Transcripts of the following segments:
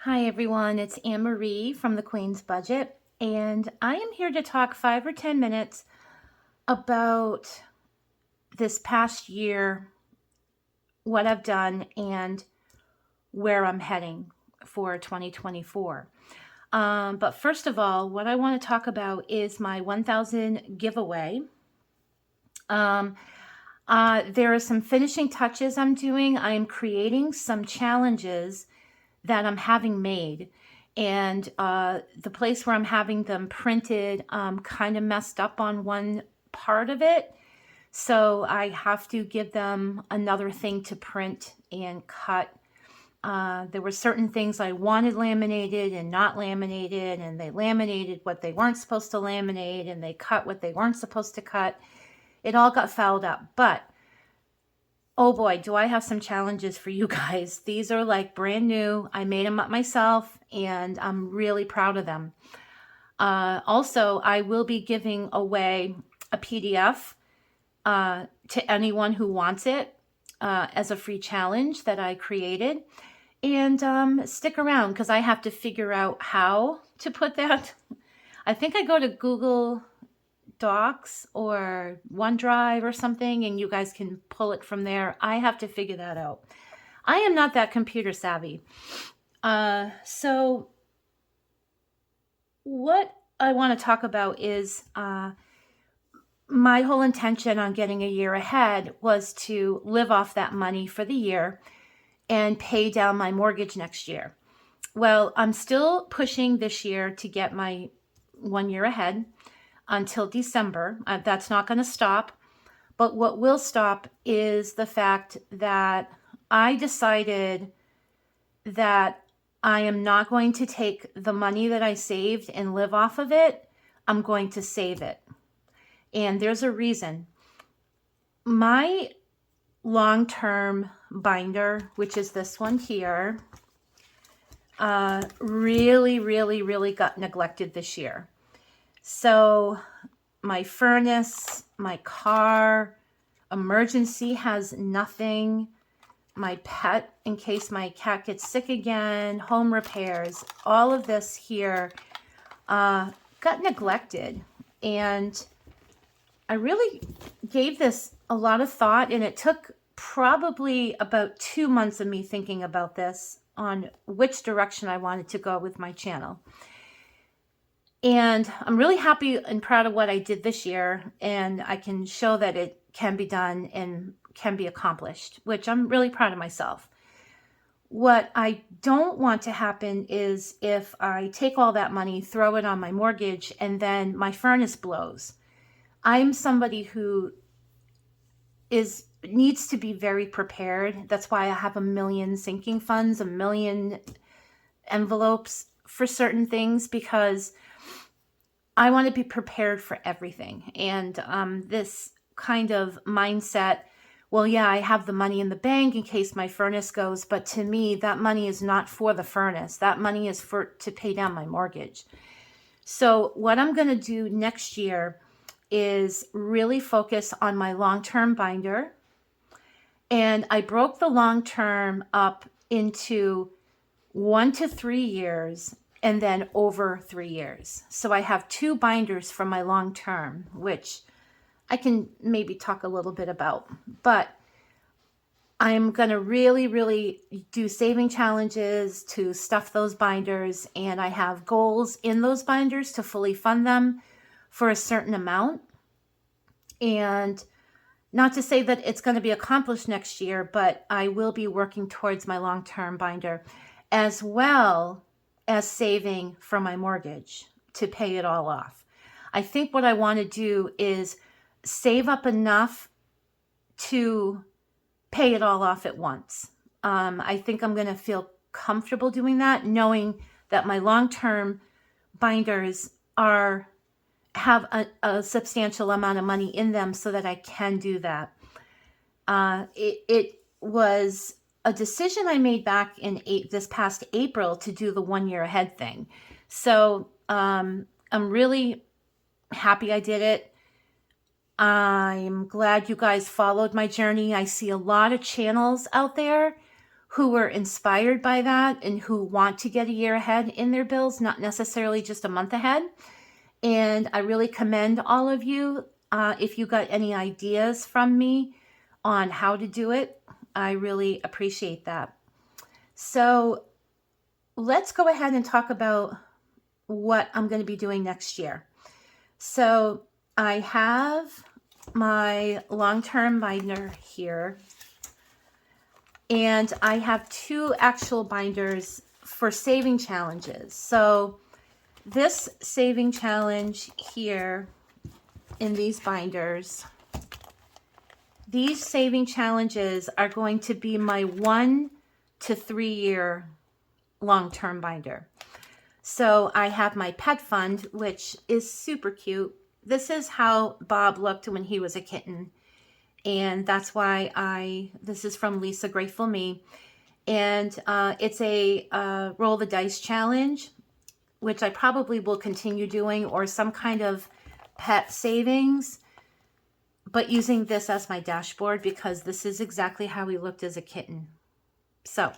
Hi everyone, it's Anne Marie from the Queen's Budget, and I am here to talk 5 or 10 minutes about this past year, what I've done, and where I'm heading for 2024. But first of all, what I want to talk about is my 1000 giveaway. There are some finishing touches I'm doing. I'm creating some challenges that I'm having made. And the place where I'm having them printed kind of messed up on one part of it. So I have to give them another thing to print and cut. There were certain things I wanted laminated and not laminated, and they laminated what they weren't supposed to laminate, and they cut what they weren't supposed to cut. It all got fouled up. But oh boy, do I have some challenges for you guys. These are like brand new. I made them up myself and I'm really proud of them. Also, I will be giving away a PDF to anyone who wants it as a free challenge that I created. And stick around because I have to figure out how to put that. I think I go to Google Docs or OneDrive or something, and you guys can pull it from there. I have to figure that out. I am not that computer savvy. So what I want to talk about is my whole intention on getting a year ahead was to live off that money for the year and pay down my mortgage next year. Well, I'm still pushing this year to get my 1 year ahead until December. That's not going to stop. But what will stop is the fact that I decided that I am not going to take the money that I saved and live off of it. I'm going to save it. And there's a reason. My long-term binder, which is this one here, really got neglected this year. So my furnace, my car, emergency has nothing. My pet, in case my cat gets sick again, home repairs, all of this here got neglected. And I really gave this a lot of thought, and it took probably about 2 months of me thinking about this on which direction I wanted to go with my channel. And I'm really happy and proud of what I did this year, and I can show that it can be done and can be accomplished, which I'm really proud of myself. What I don't want to happen is if I take all that money, throw it on my mortgage, and then my furnace blows. I'm somebody who needs to be very prepared. That's why I have a million sinking funds, a million envelopes for certain things, because I want to be prepared for everything. And this kind of mindset, well, yeah, I have the money in the bank in case my furnace goes, but to me, that money is not for the furnace. That money is to pay down my mortgage. So what I'm going to do next year is really focus on my long-term binder. And I broke the long-term up into 1 to 3 years and then over 3 years. So I have 2 binders for my long term, which I can maybe talk a little bit about. But I'm going to really do saving challenges to stuff those binders, and I have goals in those binders to fully fund them for a certain amount. And not to say that it's going to be accomplished next year, but I will be working towards my long-term binder, as well as saving for my mortgage to pay it all off. I think what I want to do is save up enough to pay it all off at once. I think I'm going to feel comfortable doing that, knowing that my long-term binders have a substantial amount of money in them so that I can do that. It was a decision I made back in this past April to do the 1 year ahead thing. So I'm really happy I did it. I'm glad you guys followed my journey. I see a lot of channels out there who were inspired by that and who want to get a year ahead in their bills, not necessarily just a month ahead. And I really commend all of you. If you got any ideas from me on how to do it, I really appreciate that. So let's go ahead and talk about what I'm going to be doing next year. So I have my long-term binder here, and I have 2 actual binders for saving challenges. So this saving challenge here in these binders, these saving challenges are going to be my 1 to 3 year long-term binder. So I have my pet fund, which is super cute. This is how Bob looked when he was a kitten. And that's why this is from Lisa Grateful Me. And it's a roll the dice challenge, which I probably will continue doing, or some kind of pet savings, but using this as my dashboard because this is exactly how he looked as a kitten. So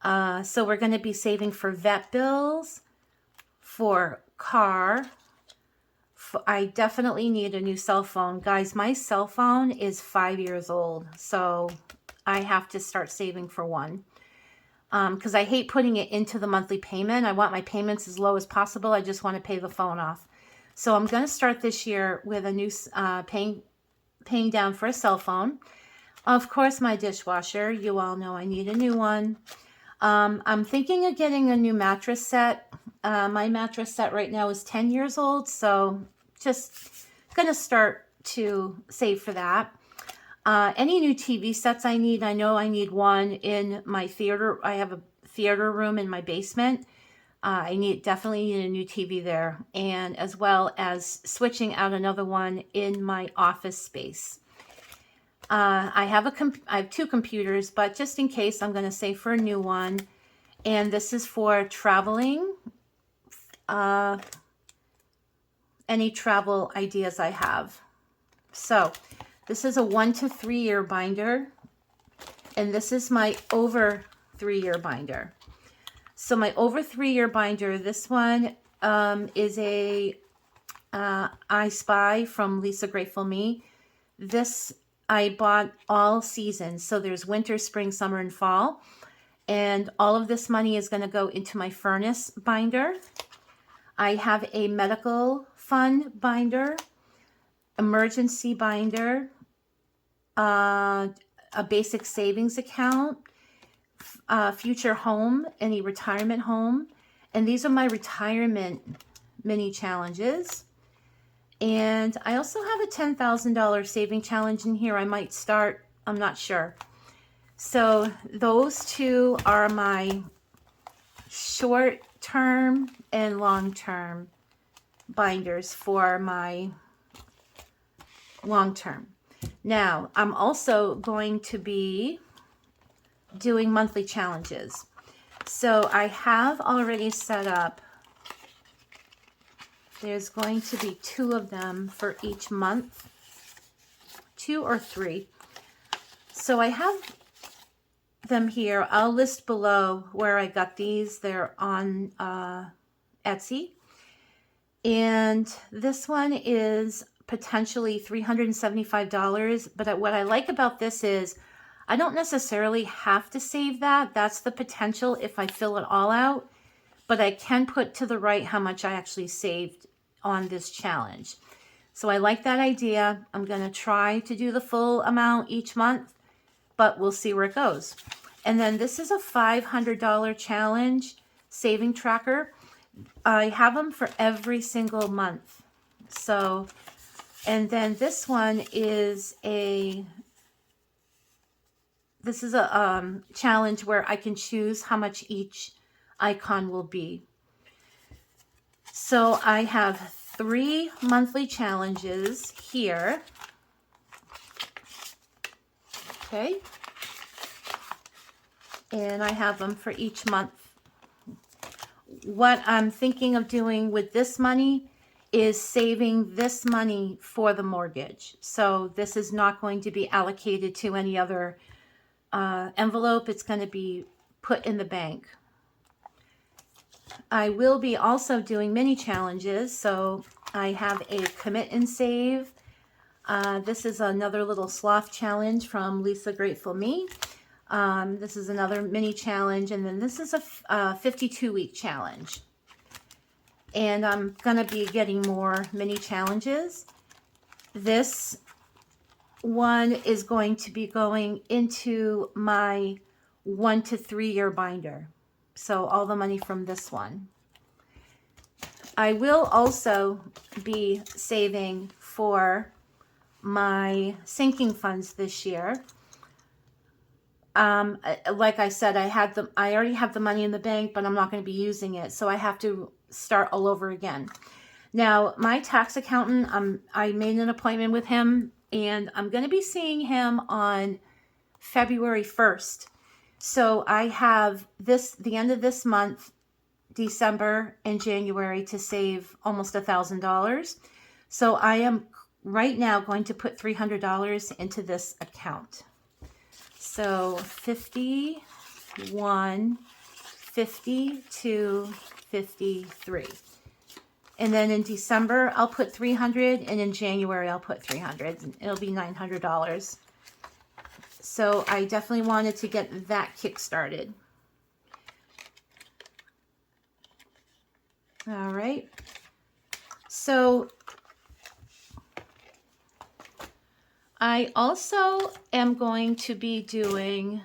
we're going to be saving for vet bills, for car. I definitely need a new cell phone. Guys, my cell phone is 5 years old, so I have to start saving for one. Because I hate putting it into the monthly payment. I want my payments as low as possible. I just want to pay the phone off. So I'm going to start this year with a new paying down for a cell phone. Of course, my dishwasher. You all know I need a new one. I'm thinking of getting a new mattress set. My mattress set right now is 10 years old, so just going to start to save for that. Any new TV sets I need, I know I need one in my theater. I have a theater room in my basement. I definitely need a new TV there, and as well as switching out another one in my office space. I have 2 computers, but just in case, I'm going to save for a new one. And this is for traveling. Any travel ideas I have. So this is a 1 to 3 year binder, and this is my over 3 year binder. So my over 3 year binder, this one is a I Spy from Lisa Grateful Me. This I bought all seasons. So there's winter, spring, summer, and fall. And all of this money is going to go into my furnace binder. I have a medical fund binder, emergency binder, a basic savings account, future home, any retirement home. And these are my retirement mini challenges. And I also have a $10,000 saving challenge in here. I might start, I'm not sure. So those 2 are my short-term and long-term binders for my long-term. Now, I'm also going to be doing monthly challenges. So I have already set up, there's going to be 2 of them for each month, 2 or 3. So I have them here. I'll list below where I got these. They're on Etsy. And this one is potentially $375. But what I like about this is I don't necessarily have to save that. That's the potential if I fill it all out. But I can put to the right how much I actually saved on this challenge. So I like that idea. I'm going to try to do the full amount each month, but we'll see where it goes. And then this is a $500 challenge saving tracker. I have them for every single month. So, and then this one is a challenge where I can choose how much each icon will be. So I have 3 monthly challenges here. Okay. And I have them for each month. What I'm thinking of doing with this money is saving this money for the mortgage. So this is not going to be allocated to any other envelope. It's going to be put in the bank. I will be also doing mini challenges. So I have a commit and save. This is another little sloth challenge from Lisa Grateful Me. This is another mini challenge. And then this is a 52-week challenge. And I'm going to be getting more mini challenges. This one is going to be going into my 1 to 3 year binder. So all the money from this one. I will also be saving for my sinking funds this year. Like I said, I already have the money in the bank, but I'm not going to be using it. So I have to start all over again. Now, my tax accountant, I made an appointment with him, and I'm going to be seeing him on February 1st. So I have the end of this month, December and January, to save almost $1,000. So I am right now going to put $300 into this account. So 51, 52, 53. And then in December, I'll put 300, and in January, I'll put 300. And it'll be $900. So I definitely wanted to get that kick-started. All right. So I also am going to be doing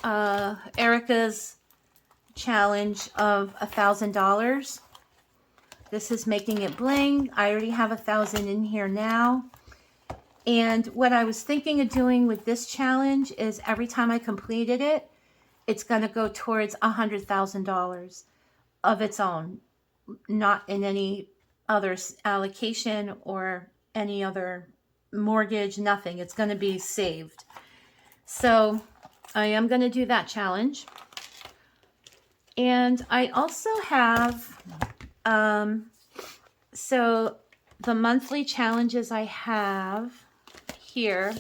Erica's challenge of $1,000. This is making it bling. I already have 1,000 in here now. And what I was thinking of doing with this challenge is every time I completed it, it's going to go towards $100,000 of its own, not in any other allocation or any other mortgage, nothing. It's going to be saved. So I am going to do that challenge. And I also have, so the monthly challenges I have here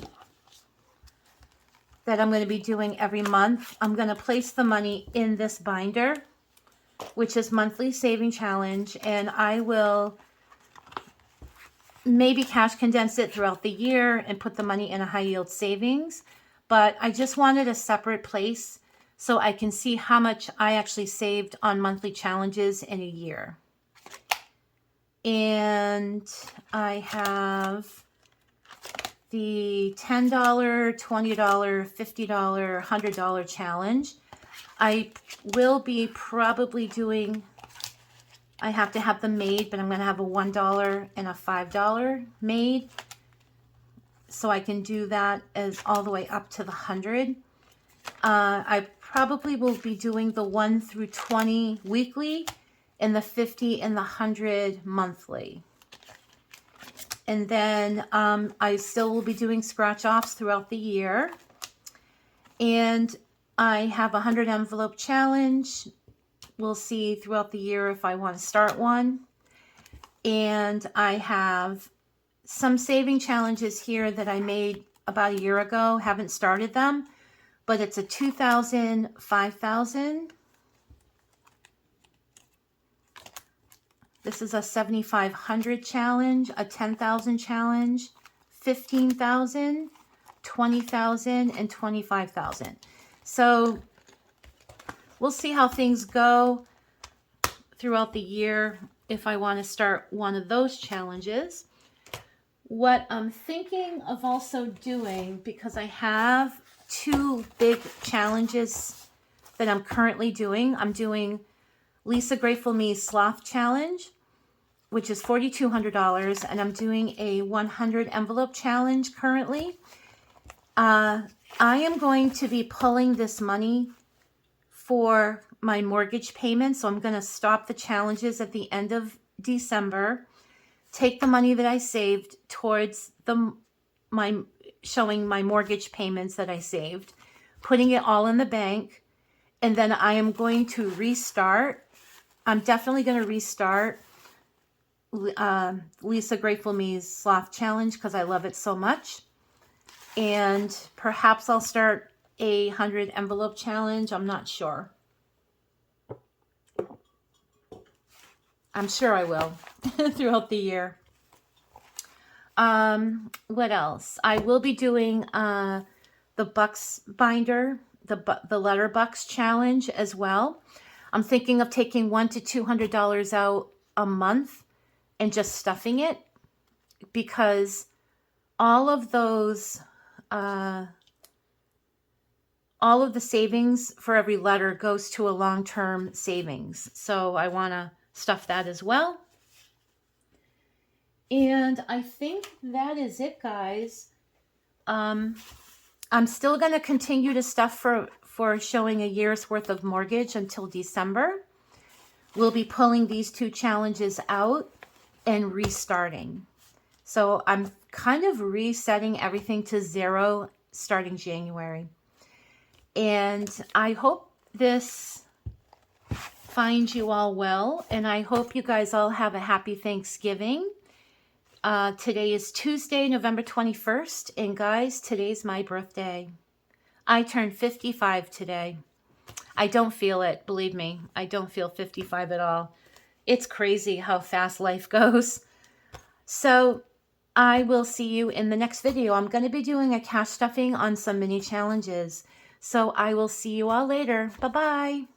that I'm going to be doing every month, I'm going to place the money in this binder, which is monthly saving challenge, and I will maybe cash condense it throughout the year and put the money in a high yield savings. But I just wanted a separate place so I can see how much I actually saved on monthly challenges in a year. And I have the $10, $20, $50, $100 challenge. I will be probably doing, I have to have them made, but I'm going to have a $1 and a $5 made. So I can do that as all the way up to the 100. I probably will be doing the 1 through 20 weekly and the 50 and the 100 monthly. And then I still will be doing scratch offs throughout the year. And I have a 100 envelope challenge. We'll see throughout the year if I want to start one. And I have some saving challenges here that I made about a year ago. Haven't started them, but it's a 2,000, 5,000. This is a 7,500 challenge, a 10,000 challenge, 15,000, 20,000, and 25,000. So we'll see how things go throughout the year if I want to start one of those challenges. What I'm thinking of also doing, because I have 2 big challenges that I'm currently doing. I'm doing Lisa Grateful Me Sloth Challenge, which is $4,200, and I'm doing a 100 envelope challenge currently. I am going to be pulling this money for my mortgage payment, so I'm going to stop the challenges at the end of December, take the money that I saved towards showing my mortgage payments that I saved, putting it all in the bank, and then I am going to restart. I'm definitely going to restart Lisa Grateful Me's Sloth Challenge because I love it so much. And perhaps I'll start a 100 envelope challenge. I'm not sure. I'm sure I will throughout the year. What else? I will be doing the Bucks binder, the letter Bucks challenge as well. I'm thinking of taking $100 to $200 out a month and just stuffing it, because all of those, all of the savings for every letter goes to a long-term savings. So I want to stuff that as well. And I think that is it, guys. I'm still going to continue to stuff for showing a year's worth of mortgage until December. We'll be pulling these 2 challenges out and restarting. So I'm kind of resetting everything to 0 starting January. And I hope this finds you all well, and I hope you guys all have a happy Thanksgiving. Today is Tuesday, November 21st, and guys, today's my birthday. I turned 55 today. I don't feel it, believe me. I don't feel 55 at all. It's crazy how fast life goes. So I will see you in the next video. I'm going to be doing a cash stuffing on some mini challenges. So I will see you all later. Bye-bye.